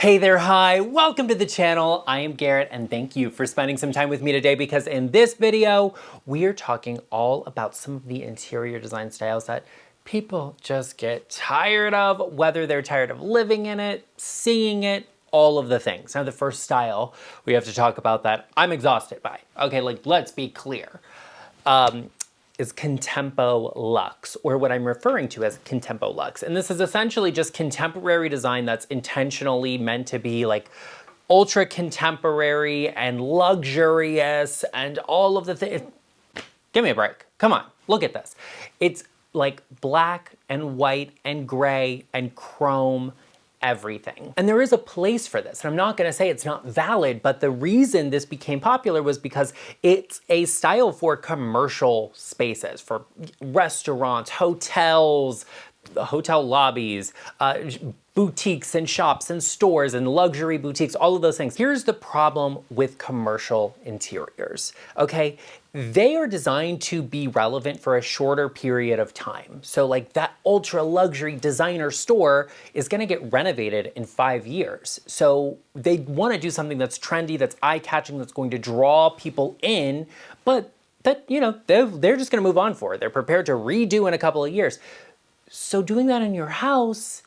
Hey there, hi, welcome to the channel. I am Garrett and thank you for spending some time with me today because in this video, we are talking all about some of the interior design styles that people just get tired of, whether they're tired of living in it, seeing it, all of the things. Now, the first style we have to talk about that I'm exhausted by. Okay, let's be clear. Is Contempo Luxe, or what I'm referring to as Contempo Luxe. And this is essentially just contemporary design that's intentionally meant to be like ultra contemporary and luxurious and all of the things. Give me a break. Come on, look at this. It's like black and white and gray and chrome everything. And there is a place for this. And I'm not gonna say it's not valid, but the reason this became popular was because it's a style for commercial spaces, for restaurants, hotels, hotel lobbies, boutiques and shops and stores and luxury boutiques, all of those things. Here's the problem with commercial interiors, okay? They are designed to be relevant for a shorter period of time. So like that ultra luxury designer store is gonna get renovated in 5 years. So they wanna do something that's trendy, that's eye-catching, that's going to draw people in, but that, you know, they're just gonna move on for it. They're prepared to redo in a couple of years. So doing that in your house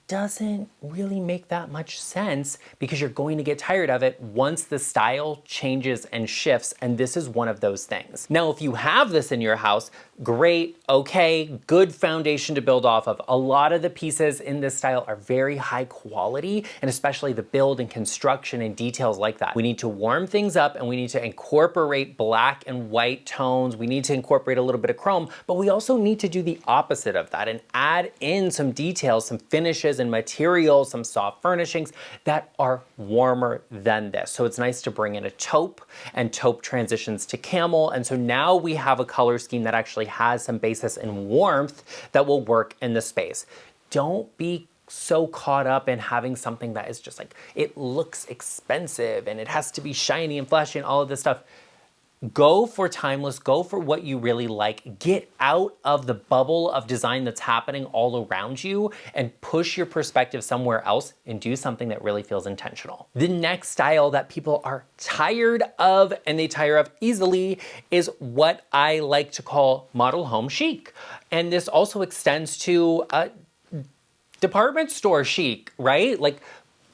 doesn't really make that much sense because you're going to get tired of it once the style changes and shifts, and this is one of those things. Now, if you have this in your house, great, okay, good foundation to build off of. A lot of the pieces in this style are very high quality, and especially the build and construction and details like that. We need to warm things up and we need to incorporate black and white tones. We need to incorporate a little bit of chrome, but we also need to do the opposite of that and add in some details, some finishes and materials, some soft furnishings that are warmer than this. So it's nice to bring in a taupe, and taupe transitions to camel. And so now we have a color scheme that actually has some basis in warmth that will work in the space. Don't be so caught up in having something that is just like, it looks expensive and it has to be shiny and flashy and all of this stuff. Go for timeless, go for what you really like. Get out of the bubble of design that's happening all around you and push your perspective somewhere else and do something that really feels intentional. The next style that people are tired of, and they tire of easily, is what I like to call model home chic. And this also extends to department store chic, right? Like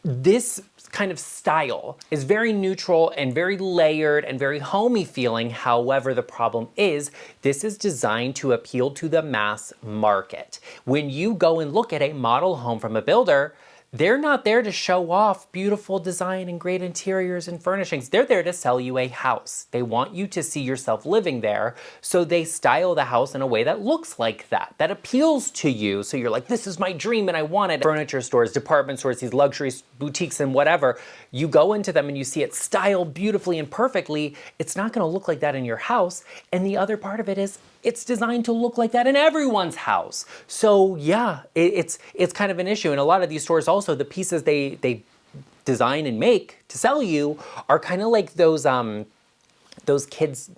this kind of style is very neutral and very layered and very homey feeling. However, the problem is this is designed to appeal to the mass market. When you go and look at a model home from a builder, they're not there to show off beautiful design and great interiors and furnishings. They're there to sell you a house. They want you to see yourself living there, so they style the house in a way that looks like that appeals to you. So you're like, this is my dream and I want it. Furniture stores, department stores, these luxury boutiques and whatever, you go into them and you see it styled beautifully and perfectly. It's not gonna look like that in your house. And the other part of it is, it's designed to look like that in everyone's house. So yeah, it's kind of an issue. And a lot of these stores also, the pieces they design and make to sell you are kind of like those kids'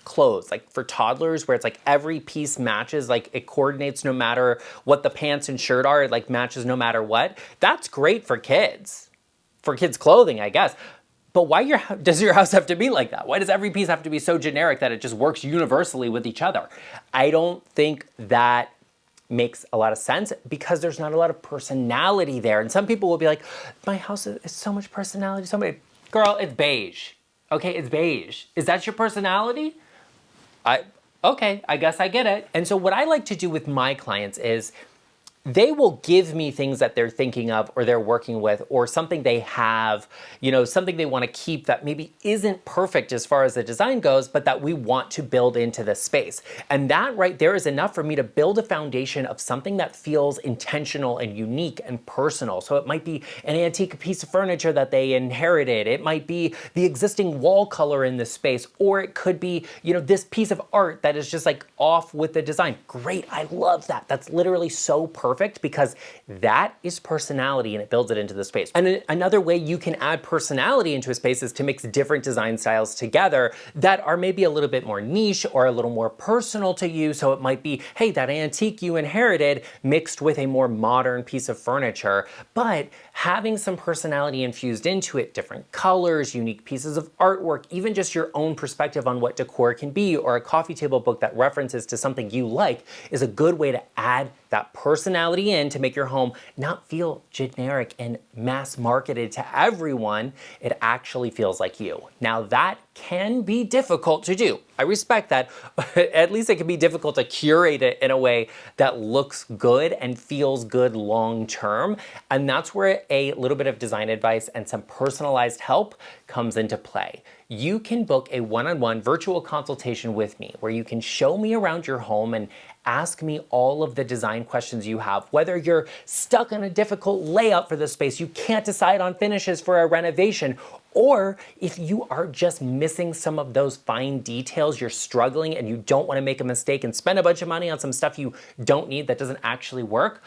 clothes, like for toddlers, where it's like every piece matches, like it coordinates no matter what the pants and shirt are, it like matches no matter what. That's great for kids clothing, I guess. But why does your house have to be like that? Why does every piece have to be so generic that it just works universally with each other? I don't think that makes a lot of sense because there's not a lot of personality there. And some people will be like, my house is so much personality. Somebody, girl, it's beige. Okay, it's beige. Is that your personality? Okay, I guess I get it. And so what I like to do with my clients is they will give me things that they're thinking of or they're working with, or something they have, you know, something they want to keep that maybe isn't perfect as far as the design goes, but that we want to build into the space. And that right there is enough for me to build a foundation of something that feels intentional and unique and personal. So it might be an antique piece of furniture that they inherited. It might be the existing wall color in the space, or it could be, you know, this piece of art that is just like off with the design. Great, I love that. That's literally so perfect perfect because that is personality and it builds it into the space. And another way you can add personality into a space is to mix different design styles together that are maybe a little bit more niche or a little more personal to you. So it might be, hey, that antique you inherited mixed with a more modern piece of furniture, but having some personality infused into it, different colors, unique pieces of artwork, even just your own perspective on what decor can be, or a coffee table book that references to something you like, is a good way to add that personality in to make your home not feel generic and mass marketed to everyone. It actually feels like you. Now that can be difficult to do. I respect that. At least it can be difficult to curate it in a way that looks good and feels good long term. And that's where a little bit of design advice and some personalized help comes into play. You can book a one-on-one virtual consultation with me where you can show me around your home and ask me all of the design questions you have. Whether you're stuck on a difficult layout for the space, you can't decide on finishes for a renovation, or if you are just missing some of those fine details, you're struggling and you don't want to make a mistake and spend a bunch of money on some stuff you don't need that doesn't actually work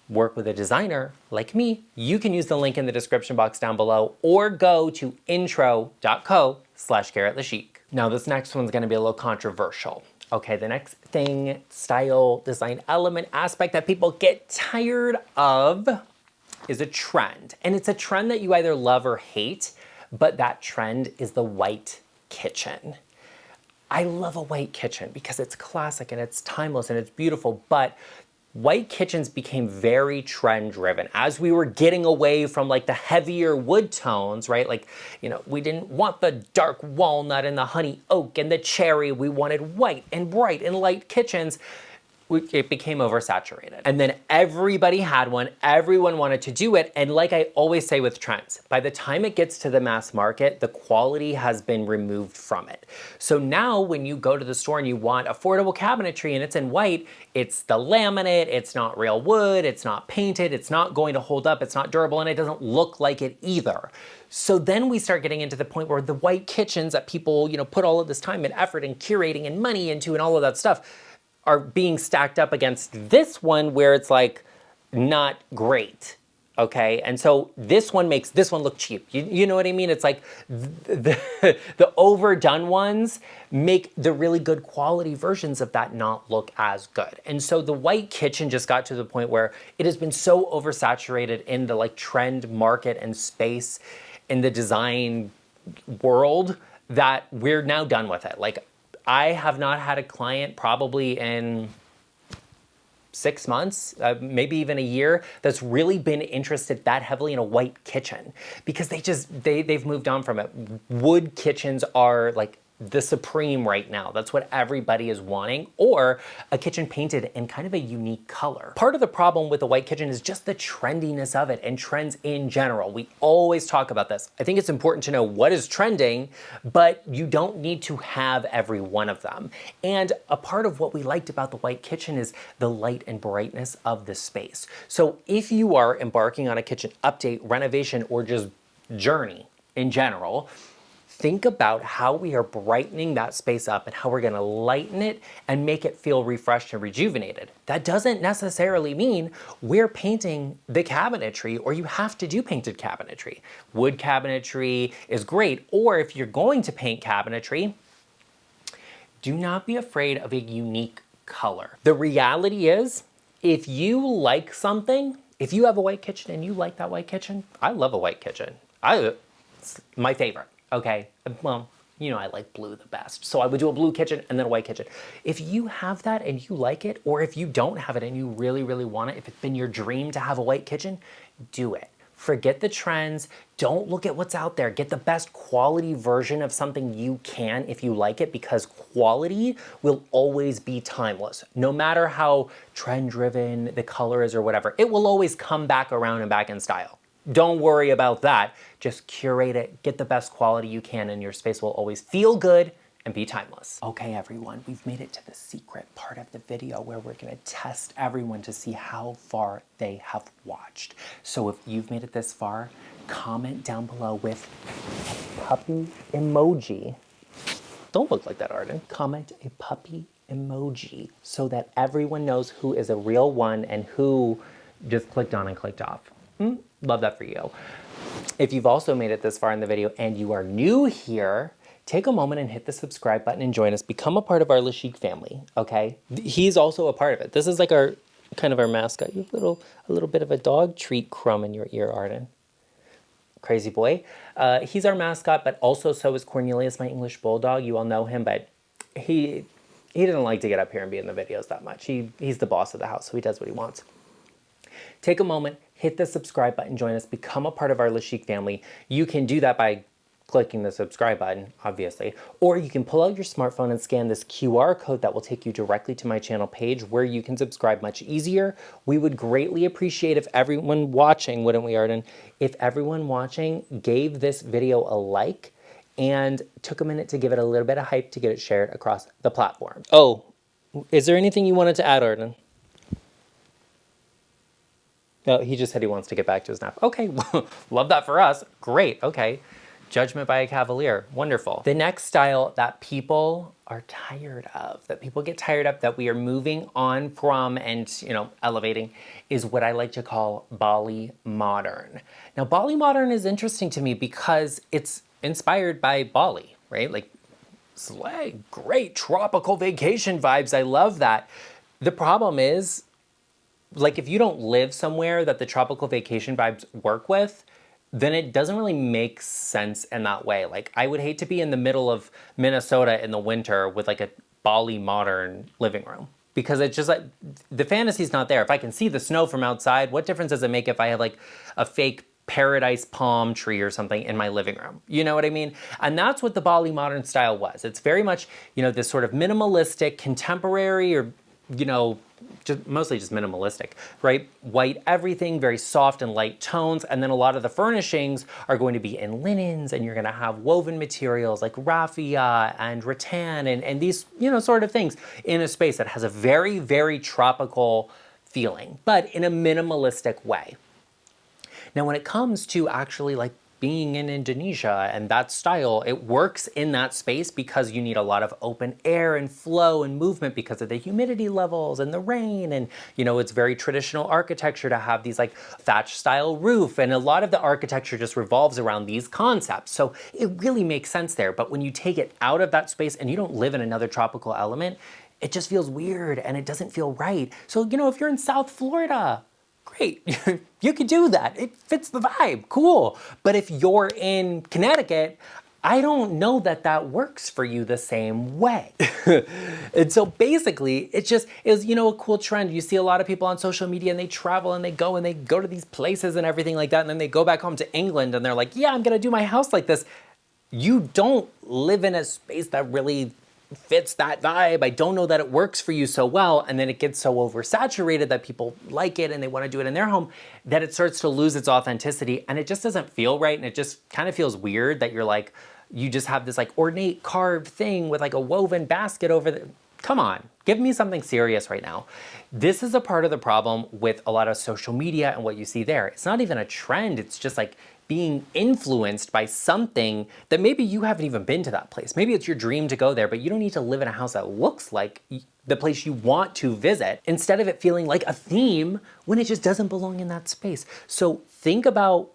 with a designer like me, you can use the link in the description box down below or go to intro.co/GarrettLeChic. Now this next one's gonna be a little controversial. Okay, the next thing, style, design element, aspect that people get tired of is a trend. And it's a trend that you either love or hate, but that trend is the white kitchen. I love a white kitchen because it's classic and it's timeless and it's beautiful, but white kitchens became very trend driven as we were getting away from like the heavier wood tones, right? Like, you know, we didn't want the dark walnut and the honey oak and the cherry. We wanted white and bright and light kitchens. It became oversaturated. And then everybody had one, everyone wanted to do it. And like I always say with trends, by the time it gets to the mass market, the quality has been removed from it. So now when you go to the store and you want affordable cabinetry and it's in white, it's the laminate, it's not real wood, it's not painted, it's not going to hold up, it's not durable, and it doesn't look like it either. So then we start getting into the point where the white kitchens that people, put all of this time and effort and curating and money into and all of that stuff are being stacked up against this one where it's like not great, okay? And so this one makes this one look cheap. You know what I mean? It's like the overdone ones make the really good quality versions of that not look as good. And so the white kitchen just got to the point where it has been so oversaturated in the like trend market and space in the design world that we're now done with it. Like, I have not had a client probably in 6 months, maybe even a year, that's really been interested that heavily in a white kitchen because they've moved on from it. Wood kitchens are like the supreme right now. That's what everybody is wanting, or a kitchen painted in kind of a unique color. Part of the problem with the white kitchen is just the trendiness of it and trends in general. We always talk about this. I think it's important to know what is trending, but you don't need to have every one of them. And a part of what we liked about the white kitchen is the light and brightness of the space. So if you are embarking on a kitchen update, renovation, or just journey in general, think about how we are brightening that space up and how we're gonna lighten it and make it feel refreshed and rejuvenated. That doesn't necessarily mean we're painting the cabinetry or you have to do painted cabinetry. Wood cabinetry is great, or if you're going to paint cabinetry, do not be afraid of a unique color. The reality is, if you like something, if you have a white kitchen and you like that white kitchen, I love a white kitchen. It's my favorite. Okay, well, I like blue the best. So I would do a blue kitchen and then a white kitchen. If you have that and you like it, or if you don't have it and you really, really want it, if it's been your dream to have a white kitchen, do it. Forget the trends. Don't look at what's out there. Get the best quality version of something you can if you like it, because quality will always be timeless. No matter how trend-driven the color is or whatever, it will always come back around and back in style. Don't worry about that. Just curate it, get the best quality you can, and your space will always feel good and be timeless. Okay, everyone, we've made it to the secret part of the video where we're gonna test everyone to see how far they have watched. So if you've made it this far, comment down below with a puppy emoji. Don't look like that, Arden. Comment a puppy emoji so that everyone knows who is a real one and who just clicked on and clicked off. Love that for you. If you've also made it this far in the video and you are new here, take a moment and hit the subscribe button and join us. Become a part of our GarrettLeChic family, okay? He's also a part of it. This is like our kind of our mascot. You have a little bit of a dog treat crumb in your ear, Arden. Crazy boy. He's our mascot, but also so is Cornelius, my English bulldog. You all know him, but he doesn't like to get up here and be in the videos that much. He's the boss of the house, so he does what he wants. Take a moment, hit the subscribe button, join us, become a part of our GarrettLeChic family. You can do that by clicking the subscribe button, obviously, or you can pull out your smartphone and scan this QR code that will take you directly to my channel page where you can subscribe much easier. We would greatly appreciate if everyone watching, wouldn't we, Arden? If everyone watching gave this video a like and took a minute to give it a little bit of hype to get it shared across the platform. Oh, is there anything you wanted to add, Arden? No, he just said he wants to get back to his nap. Okay, love that for us. Great, okay. Judgment by a cavalier, wonderful. The next style that people are tired of, that people get tired of, that we are moving on from and, elevating is what I like to call Bali modern. Now, Bali modern is interesting to me because it's inspired by Bali, right? Like, slay, great tropical vacation vibes. I love that. The problem is, like, if you don't live somewhere that the tropical vacation vibes work with, then it doesn't really make sense in that way. Like, I would hate to be in the middle of Minnesota in the winter with like a Bali modern living room, because it's just like, the fantasy's not there. If I can see the snow from outside, what difference does it make if I have like a fake paradise palm tree or something in my living room? You know what I mean? And that's what the Bali modern style was. It's very much, this sort of minimalistic, contemporary, or, mostly just minimalistic, right? White everything, very soft and light tones. And then a lot of the furnishings are going to be in linens, and you're going to have woven materials like raffia and rattan and these, sort of things in a space that has a very, very tropical feeling, but in a minimalistic way. Now, when it comes to actually like being in Indonesia and that style, it works in that space because you need a lot of open air and flow and movement because of the humidity levels and the rain. And, it's very traditional architecture to have these like thatch style roof. And a lot of the architecture just revolves around these concepts. So it really makes sense there. But when you take it out of that space and you don't live in another tropical element, it just feels weird and it doesn't feel right. So, if you're in South Florida, great, you can do that. It fits the vibe, cool. But if you're in Connecticut, I don't know that that works for you the same way. And so basically, it is, a cool trend. You see a lot of people on social media and they travel and they go to these places and everything like that. And then they go back home to England and they're like, yeah, I'm gonna do my house like this. You don't live in a space that really fits that vibe. I don't know that it works for you so well. And then it gets so oversaturated that people like it and they want to do it in their home that it starts to lose its authenticity and it just doesn't feel right. And it just kind of feels weird that you're like, you just have this like ornate carved thing with like a woven basket over the, come on, give me something serious right now. This is a part of the problem with a lot of social media and what you see there. It's not even a trend. It's just like being influenced by something that maybe you haven't even been to that place. Maybe it's your dream to go there, but you don't need to live in a house that looks like the place you want to visit, instead of it feeling like a theme when it just doesn't belong in that space. So think about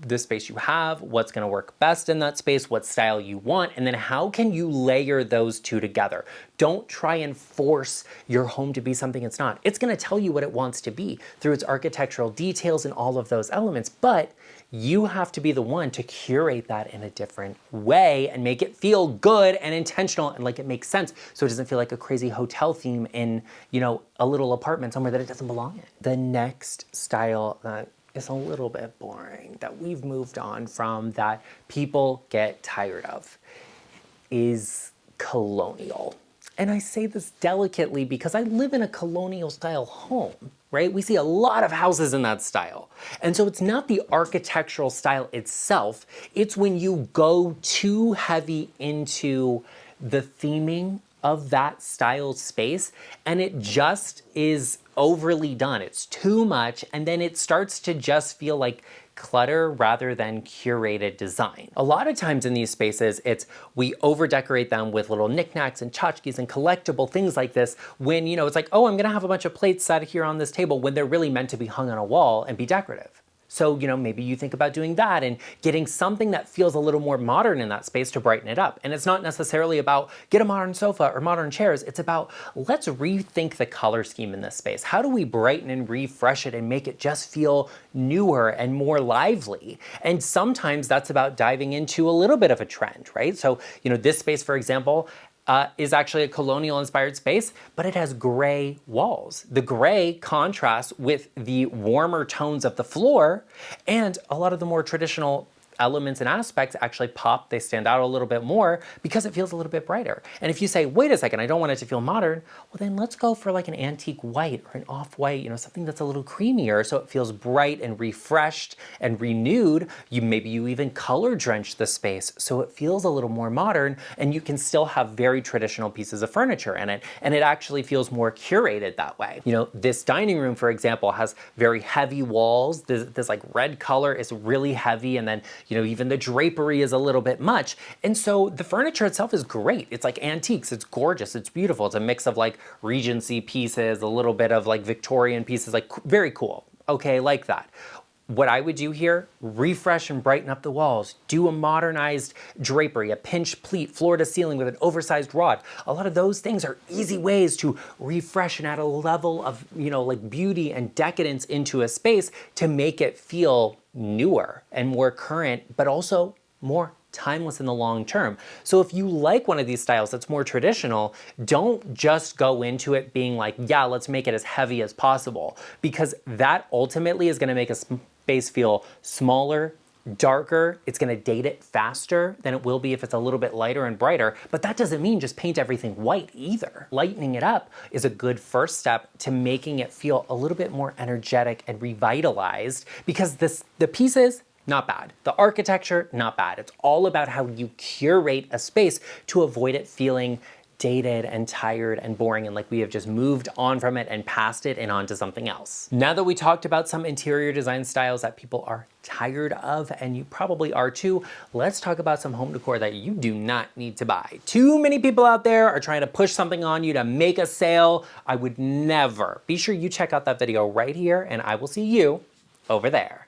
the space you have, what's gonna work best in that space, what style you want, and then how can you layer those two together? Don't try and force your home to be something it's not. It's gonna tell you what it wants to be through its architectural details and all of those elements, but you have to be the one to curate that in a different way and make it feel good and intentional and like it makes sense, so it doesn't feel like a crazy hotel theme in, a little apartment somewhere that it doesn't belong in. The next style that is a little bit boring, that we've moved on from, that people get tired of, is colonial. And I say this delicately because I live in a colonial style home, right? We see a lot of houses in that style. And so it's not the architectural style itself, it's when you go too heavy into the theming of that style space and it just is overly done. It's too much, and then it starts to just feel like clutter rather than curated design. A lot of times in these spaces, we over decorate them with little knickknacks and tchotchkes and collectible things like this when, it's like, oh, I'm gonna have a bunch of plates set here on this table when they're really meant to be hung on a wall and be decorative. So, maybe you think about doing that and getting something that feels a little more modern in that space to brighten it up. And it's not necessarily about get a modern sofa or modern chairs. It's about let's rethink the color scheme in this space. How do we brighten and refresh it and make it just feel newer and more lively? And sometimes that's about diving into a little bit of a trend, right? So, this space, for example, is actually a colonial inspired space, but it has gray walls. The gray contrasts with the warmer tones of the floor, and a lot of the more traditional elements and aspects actually pop, they stand out a little bit more because it feels a little bit brighter. And if you say, wait a second, I don't want it to feel modern, well then let's go for like an antique white or an off-white, something that's a little creamier so it feels bright and refreshed and renewed. Maybe you even color drench the space so it feels a little more modern and you can still have very traditional pieces of furniture in it, and it actually feels more curated that way. This dining room, for example, has very heavy walls. This like red color is really heavy, and then even the drapery is a little bit much. And so the furniture itself is great. It's like antiques, it's gorgeous, it's beautiful. It's a mix of like Regency pieces, a little bit of like Victorian pieces, like very cool. Okay, like that. What I would do here, refresh and brighten up the walls, do a modernized drapery, a pinch pleat, floor to ceiling with an oversized rod. A lot of those things are easy ways to refresh and add a level of, like beauty and decadence into a space to make it feel newer and more current, but also more timeless in the long term. So if you like one of these styles that's more traditional, don't just go into it being like, yeah, let's make it as heavy as possible, because that ultimately is gonna make a space feel smaller, darker. It's gonna date it faster than it will be if it's a little bit lighter and brighter, but that doesn't mean just paint everything white either. Lightening it up is a good first step to making it feel a little bit more energetic and revitalized, because the pieces, not bad. The architecture, not bad. It's all about how you curate a space to avoid it feeling dated and tired and boring and like we have just moved on from it and past it and on to something else. Now that we talked about some interior design styles that people are tired of, and you probably are too, let's talk about some home decor that you do not need to buy. Too many people out there are trying to push something on you to make a sale. I would never. Be sure you check out that video right here, and I will see you over there.